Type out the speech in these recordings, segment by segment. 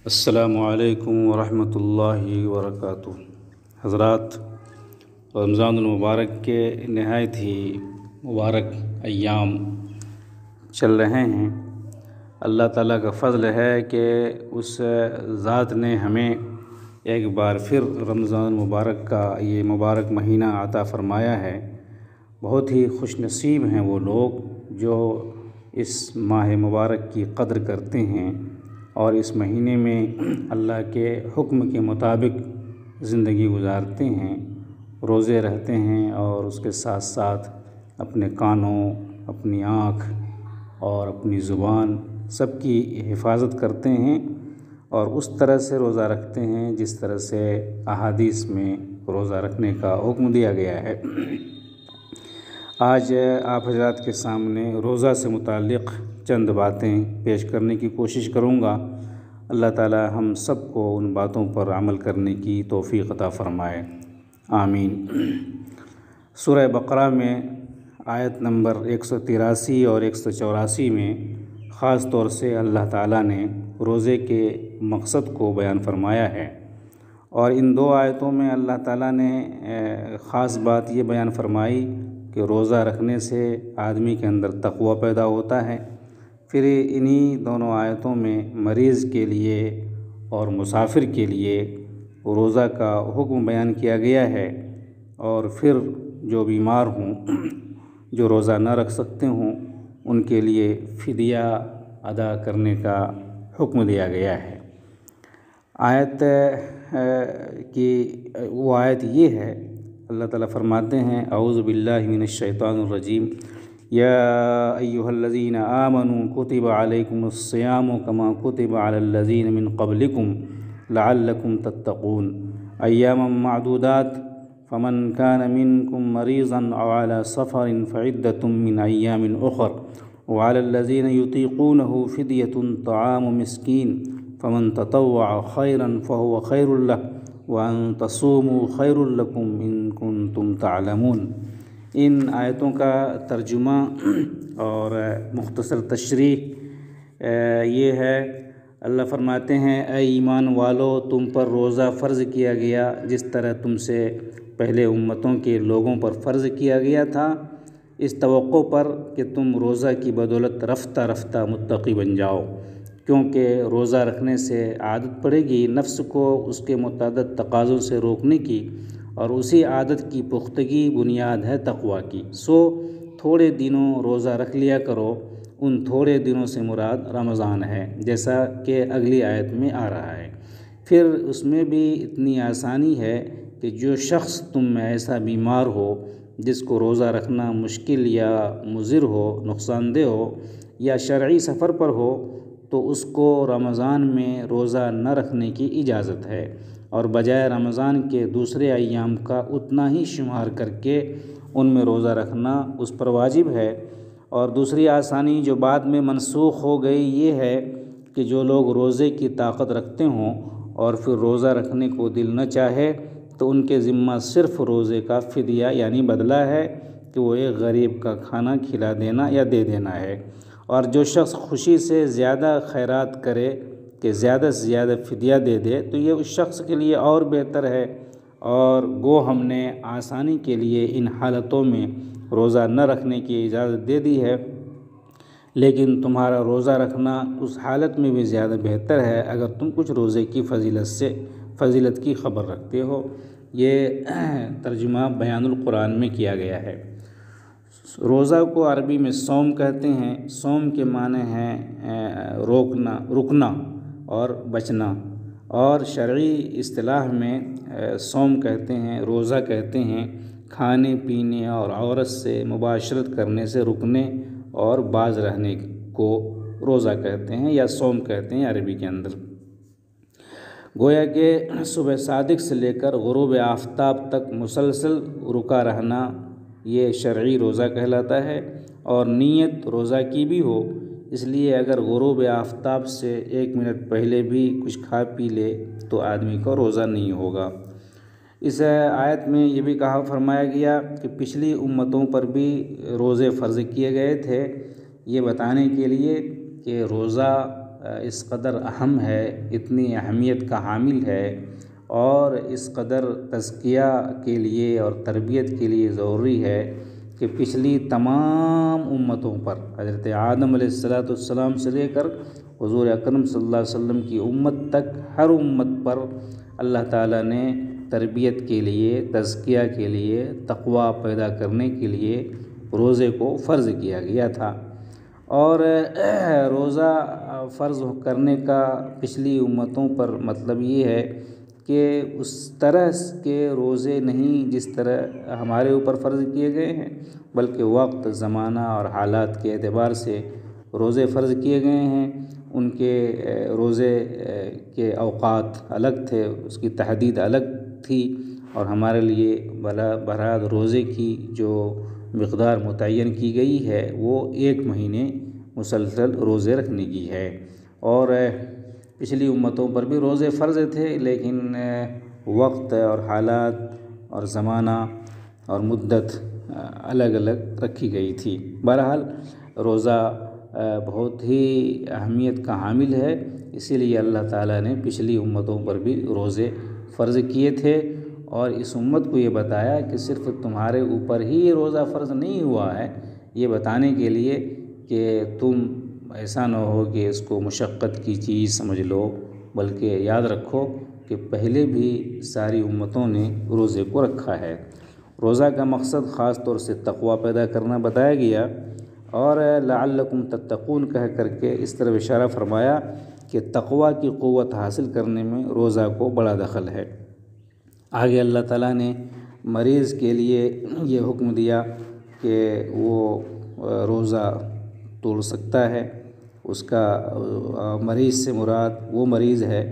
السلام علیکم ورحمۃ اللہ وبرکاتہ۔ حضرات، رمضان المبارک کے نہایت ہی مبارک ایام چل رہے ہیں۔ اللہ تعالیٰ کا فضل ہے کہ اس ذات نے ہمیں ایک بار پھر رمضان المبارک کا یہ مبارک مہینہ عطا فرمایا ہے۔ بہت ہی خوش نصیب ہیں وہ لوگ جو اس ماہ مبارک کی قدر کرتے ہیں اور اس مہینے میں اللہ کے حکم کے مطابق زندگی گزارتے ہیں، روزے رہتے ہیں اور اس کے ساتھ ساتھ اپنے کانوں، اپنی آنکھ اور اپنی زبان سب کی حفاظت کرتے ہیں اور اس طرح سے روزہ رکھتے ہیں جس طرح سے احادیث میں روزہ رکھنے کا حکم دیا گیا ہے۔ آج آپ حضرات کے سامنے روزہ سے متعلق چند باتیں پیش کرنے کی کوشش کروں گا۔ اللہ تعالی ہم سب کو ان باتوں پر عمل کرنے کی توفیق عطا فرمائے، آمین۔ سورہ بقرہ میں آیت نمبر 183 اور 184 میں خاص طور سے اللہ تعالیٰ نے روزے کے مقصد کو بیان فرمایا ہے، اور ان دو آیتوں میں اللہ تعالیٰ نے خاص بات یہ بیان فرمائی کہ روزہ رکھنے سے آدمی کے اندر تقوی پیدا ہوتا ہے۔ پھر انہی دونوں آیتوں میں مریض کے لیے اور مسافر کے لیے روزہ کا حکم بیان کیا گیا ہے، اور پھر جو بیمار ہوں، جو روزہ نہ رکھ سکتے ہوں، ان کے لیے فدیہ ادا کرنے کا حکم دیا گیا ہے۔ آیت کی وہ آیت یہ ہے، اللہ تعالیٰ فرماتے ہیں اعوذ باللہ من الشیطان الرجیم یا ایھا الذین آمنوا کتب علیکم الصیام کما کتب علی الذین من قبلکم لعلکم تتقون ایاما معدودات فمن کان منکم مریضا او علی سفر فعدۃ من ایام اخر وعلی الذین یطیقونہ فدیۃ طعام مسکین فمن تطوع خیرا فہو خیر لہ وَأَن تَصُومُوا خَيْرٌ لَكُمْ إِن كُنتُمْ تَعْلَمُونَ۔ ان آیتوں کا ترجمہ اور مختصر تشریح یہ ہے، اللہ فرماتے ہیں اے ایمان والو، تم پر روزہ فرض کیا گیا جس طرح تم سے پہلے امتوں کے لوگوں پر فرض کیا گیا تھا، اس توقع پر کہ تم روزہ کی بدولت رفتہ رفتہ متقی بن جاؤ، کیونکہ روزہ رکھنے سے عادت پڑے گی نفس کو اس کے متعدد تقاضوں سے روکنے کی، اور اسی عادت کی پختگی بنیاد ہے تقوی کی۔ سو تھوڑے دنوں روزہ رکھ لیا کرو، ان تھوڑے دنوں سے مراد رمضان ہے، جیسا کہ اگلی آیت میں آ رہا ہے۔ پھر اس میں بھی اتنی آسانی ہے کہ جو شخص تم میں ایسا بیمار ہو جس کو روزہ رکھنا مشکل یا مضر ہو، نقصان دہ ہو، یا شرعی سفر پر ہو، تو اس کو رمضان میں روزہ نہ رکھنے کی اجازت ہے، اور بجائے رمضان کے دوسرے ایام کا اتنا ہی شمار کر کے ان میں روزہ رکھنا اس پر واجب ہے۔ اور دوسری آسانی جو بعد میں منسوخ ہو گئی یہ ہے کہ جو لوگ روزے کی طاقت رکھتے ہوں اور پھر روزہ رکھنے کو دل نہ چاہے تو ان کے ذمہ صرف روزے کا فدیہ یعنی بدلہ ہے کہ وہ ایک غریب کا کھانا کھلا دینا یا دے دینا ہے، اور جو شخص خوشی سے زیادہ خیرات کرے کہ زیادہ سے زیادہ فدیہ دے دے تو یہ اس شخص کے لیے اور بہتر ہے۔ اور گو ہم نے آسانی کے لیے ان حالتوں میں روزہ نہ رکھنے کی اجازت دے دی ہے، لیکن تمہارا روزہ رکھنا اس حالت میں بھی زیادہ بہتر ہے اگر تم کچھ روزے کی فضیلت کی خبر رکھتے ہو۔ یہ ترجمہ بیان القرآن میں کیا گیا ہے۔ روزہ کو عربی میں صوم کہتے ہیں۔ صوم کے معنی ہیں رکنا اور بچنا، اور شرعی اصطلاح میں صوم کہتے ہیں، روزہ کہتے ہیں کھانے پینے اور عورت سے مباشرت کرنے سے رکنے اور باز رہنے کو روزہ کہتے ہیں یا صوم کہتے ہیں عربی کے اندر۔ گویا کہ صبح صادق سے لے کر غروب آفتاب تک مسلسل رکا رہنا یہ شرعی روزہ کہلاتا ہے، اور نیت روزہ کی بھی ہو، اس لیے اگر غروب آفتاب سے 1 منٹ پہلے بھی کچھ کھا پی لے تو آدمی کو روزہ نہیں ہوگا۔ اس آیت میں یہ بھی کہا فرمایا گیا کہ پچھلی امتوں پر بھی روزے فرض کیے گئے تھے، یہ بتانے کے لیے کہ روزہ اس قدر اہم ہے، اتنی اہمیت کا حامل ہے، اور اس قدر تزکیہ کے لیے اور تربیت کے لیے ضروری ہے کہ پچھلی تمام امتوں پر، حضرت آدم علیہ السلام سے لے کر حضور اکرم صلی اللہ علیہ وسلم کی امت تک، ہر امت پر اللہ تعالیٰ نے تربیت کے لیے، تزکیہ کے لیے، تقوی پیدا کرنے کے لیے روزے کو فرض کیا گیا تھا۔ اور روزہ فرض کرنے کا پچھلی امتوں پر مطلب یہ ہے کہ اس طرح کے روزے نہیں جس طرح ہمارے اوپر فرض کیے گئے ہیں، بلکہ وقت، زمانہ اور حالات کے اعتبار سے روزے فرض کیے گئے ہیں۔ ان کے روزے کے اوقات الگ تھے، اس کی تحدید الگ تھی، اور ہمارے لیے برحد روزے کی جو مقدار متعین کی گئی ہے وہ 1 مہینے مسلسل روزے رکھنے کی ہے۔ اور پچھلی امتوں پر بھی روزے فرض تھے، لیکن وقت اور حالات اور زمانہ اور مدت الگ الگ رکھی گئی تھی۔ بہرحال روزہ بہت ہی اہمیت کا حامل ہے، اسی لیے اللہ تعالیٰ نے پچھلی امتوں پر بھی روزے فرض کیے تھے، اور اس امت کو یہ بتایا کہ صرف تمہارے اوپر ہی یہ روزہ فرض نہیں ہوا ہے، یہ بتانے کے لیے کہ تم ایسا نہ ہو کہ اس کو مشقت کی چیز سمجھ لو، بلکہ یاد رکھو کہ پہلے بھی ساری امتوں نے روزے کو رکھا ہے۔ روزہ کا مقصد خاص طور سے تقوی پیدا کرنا بتایا گیا، اور لعلکم تتقون کہہ کر کے اس طرح اشارہ فرمایا کہ تقوی کی قوت حاصل کرنے میں روزہ کو بڑا دخل ہے۔ آگے اللہ تعالیٰ نے مریض کے لیے یہ حکم دیا کہ وہ روزہ توڑ سکتا ہے۔ اس کا مریض سے مراد وہ مریض ہے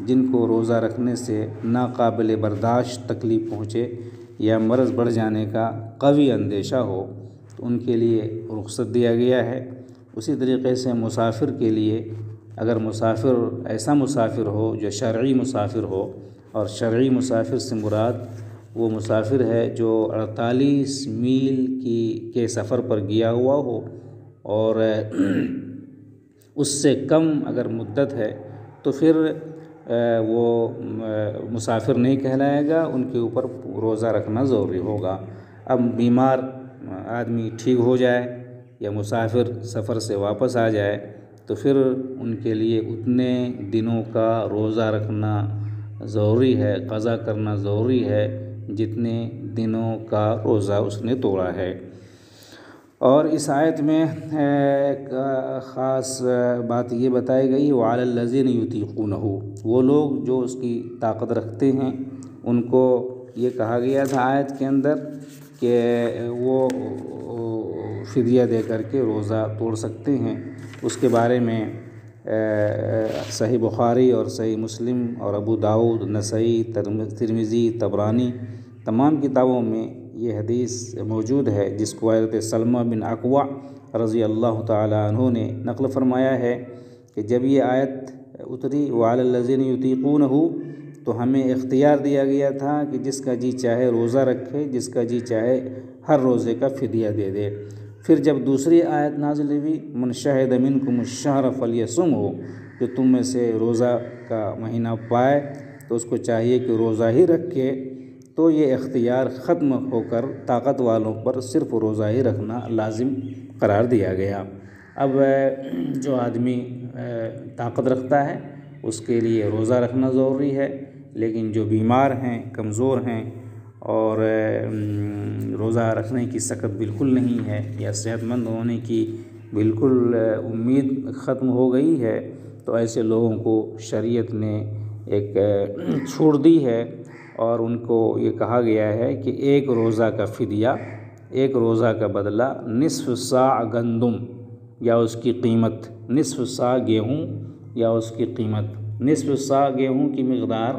جن کو روزہ رکھنے سے ناقابل برداشت تکلیف پہنچے یا مرض بڑھ جانے کا قوی اندیشہ ہو، تو ان کے لیے رخصت دیا گیا ہے۔ اسی طریقے سے مسافر کے لیے، اگر مسافر ایسا مسافر ہو جو شرعی مسافر ہو، اور شرعی مسافر سے مراد وہ مسافر ہے جو 48 میل کے سفر پر گیا ہوا ہو، اور اس سے کم اگر مدت ہے تو پھر وہ مسافر نہیں کہلائے گا، ان کے اوپر روزہ رکھنا ضروری ہوگا۔ اب بیمار آدمی ٹھیک ہو جائے یا مسافر سفر سے واپس آ جائے تو پھر ان کے لیے اتنے دنوں کا روزہ رکھنا ضروری ہے، قضا کرنا ضروری ہے جتنے دنوں کا روزہ اس نے توڑا ہے۔ اور اس آیت میں ایک خاص بات یہ بتائی گئی، وَعَلَى الَّذِينَ يُطِيقُونَهُ، وہ لوگ جو اس کی طاقت رکھتے ہیں ان کو یہ کہا گیا تھا آیت کے اندر کہ وہ فدیہ دے کر کے روزہ توڑ سکتے ہیں۔ اس کے بارے میں صحیح بخاری اور صحیح مسلم اور ابو داؤد، نسائی، ترمذی، طبرانی تمام کتابوں میں یہ حدیث موجود ہے، جس کو حضرت سلمہ بن اکوع رضی اللہ تعالیٰ عنہ نے نقل فرمایا ہے کہ جب یہ آیت اتری وَعَلَى الَّذِينَ يُطِيقُونَهُ، تو ہمیں اختیار دیا گیا تھا کہ جس کا جی چاہے روزہ رکھے، جس کا جی چاہے ہر روزے کا فدیہ دے دے۔ پھر جب دوسری آیت نازل ہوئی مَنْ شَهِدَ مِنْكُمُ الشَّهْرَ فَلْيَصُمْهُ، جو تم میں سے روزہ کا مہینہ پائے تو اس کو چاہیے کہ روزہ ہی رکھے، تو یہ اختیار ختم ہو کر طاقت والوں پر صرف روزہ ہی رکھنا لازم قرار دیا گیا۔ اب جو آدمی طاقت رکھتا ہے اس کے لیے روزہ رکھنا ضروری ہے، لیکن جو بیمار ہیں، کمزور ہیں اور روزہ رکھنے کی سکت بالکل نہیں ہے یا صحت مند ہونے کی بالکل امید ختم ہو گئی ہے، تو ایسے لوگوں کو شریعت نے ایک چھوٹ دی ہے، اور ان کو یہ کہا گیا ہے کہ ایک روزہ کا فدیہ، ایک روزہ کا بدلہ نصف صاع گندم یا اس کی قیمت، نصف صاع گیہوں یا اس کی قیمت۔ نصف صاع گیہوں کی مقدار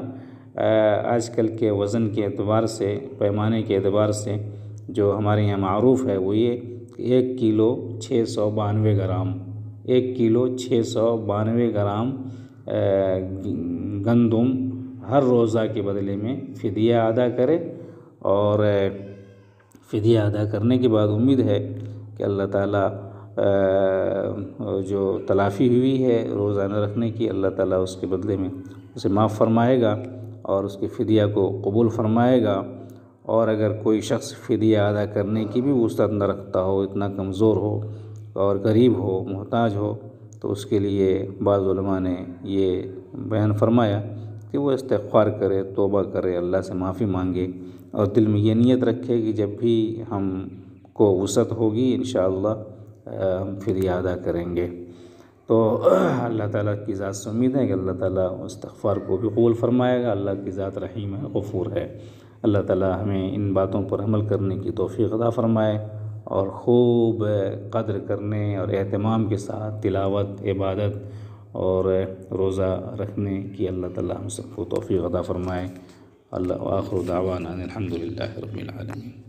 آج کل کے وزن کے اعتبار سے، پیمانے کے اعتبار سے جو ہمارے یہاں معروف ہے وہ یہ 1 کلو 692 گرام، 1 کلو 692 گرام گندم ہر روزہ کے بدلے میں فدیہ ادا کرے، اور فدیہ ادا کرنے کے بعد امید ہے کہ اللہ تعالیٰ جو تلافی ہوئی ہے روزہ نہ رکھنے کی، اللہ تعالیٰ اس کے بدلے میں اسے معاف فرمائے گا اور اس کے فدیہ کو قبول فرمائے گا۔ اور اگر کوئی شخص فدیہ ادا کرنے کی بھی وسعت نہ رکھتا ہو، اتنا کمزور ہو اور غریب ہو، محتاج ہو، تو اس کے لیے بعض علماء نے یہ بیان فرمایا کہ وہ استغفار کرے، توبہ کرے، اللہ سے معافی مانگے اور دل میں یہ نیت رکھے کہ جب بھی ہم کو وسعت ہوگی انشاءاللہ ہم فدیہ ادا کریں گے۔ تو اللہ تعالیٰ کی ذات سے امید ہے کہ اللہ تعالیٰ استغفار کو بھی قبول فرمائے گا۔ اللہ کی ذات رحیم ہے، غفور ہے۔ اللہ تعالیٰ ہمیں ان باتوں پر عمل کرنے کی توفیق عطا فرمائے اور خوب قدر کرنے اور اہتمام کے ساتھ تلاوت، عبادت اور روزہ رکھنے کی اللہ تعالیٰ ہم سب کو توفیق عطا فرمائے۔ اللہ آخر دعوانا الحمد للہ رب العالمین۔